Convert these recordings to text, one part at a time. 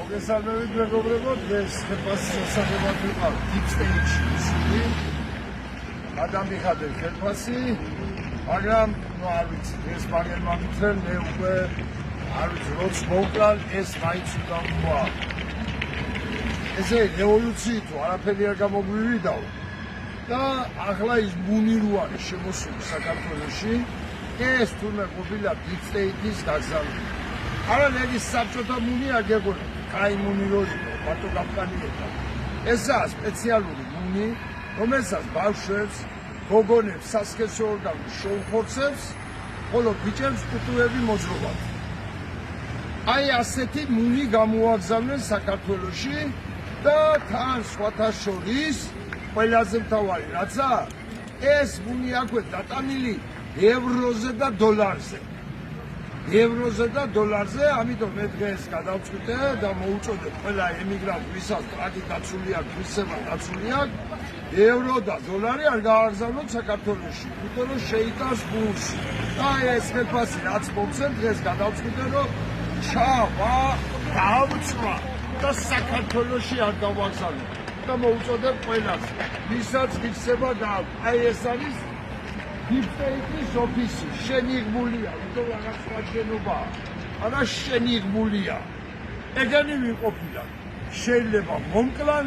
მოგესალმებით მეგობრებო, დღეს ხელფასის შესახებად ვიყავ Deep State-ში ისინი გადამიხადე ხელფასი, მაგრამ არ ვიცი, დღეს მაგერმა მითხრენ, მე უკვე არ ვიცი, როც მოვკლან, ეს მაინც უნდა მოვა. ესე რევოლუციით თუ არაფერი არ გამოგვივიდაო და ახლა ის მუნი რო არის შემოსული საქართველოში, ეს თურმე ყოფილა Deep State-ის გაგზავნა. არა ნეგის საბჭოთა მუნი არ გეგონებთ, კაი მუნი რო იყო, მარტო კაპკანიეთა. ესაა სპეციალური მუნი, რომელსაც ბავშვებს, გოგონებს, სასქესო ორგანოს შეუხორცებს, ხოლო ბიჭებს კუტუები მოძრაობათ. აი ასეთი მუნი გამოაგზავნეს საქართველოში და თან სხვათა შორის ყველაზე მთავარი რაცა, ეს მუნი აქვე დატანილი ევროზე და დოლარზე. ევროზე და დოლარზე, ამიტომ მე დღეს გადავწყვიტე და მოვუწოდე ყველა ემიგრანტ, ვისაც ტრაგი დაცული აქვს, ვისება დაცული აქვს, ევრო და დოლარი არ გააგზავნოთ საქართველოში, იმიტომ რომ შეიტანს ბურსი. და ეს ხელფასი რაც მოგცემ, დღეს გადავწყვიტე, რომ დავწვა და საქართველოში არ გავაგზავნოთ. და მოვუწოდებ ყველას, ვისაც გიქცება გააქვს. აი ეს არის Deep State-ის ოფისი, შენიღმულია, იმიტომ რაღაც სხვა შენობაა, არა შენიღმულია. ეგენი ვიმყოფია, შეიძლება მომკლან,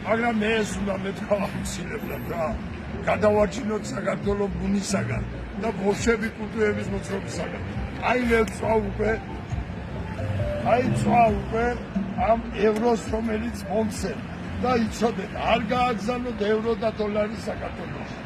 მაგრამ მე ეს უნდა მეთქავავცილებდათ რა, გადავარჩინოთ საქართველოს ბუნისაგან და ბოლშევიკ კულტურების მოძრაობისაგან. აი მე ვწვა უკვე ამ ევროს, რომელიც მომცემ და იცოდეთ, არ გააგზავნოთ ევრო და დოლარი საქართველოში.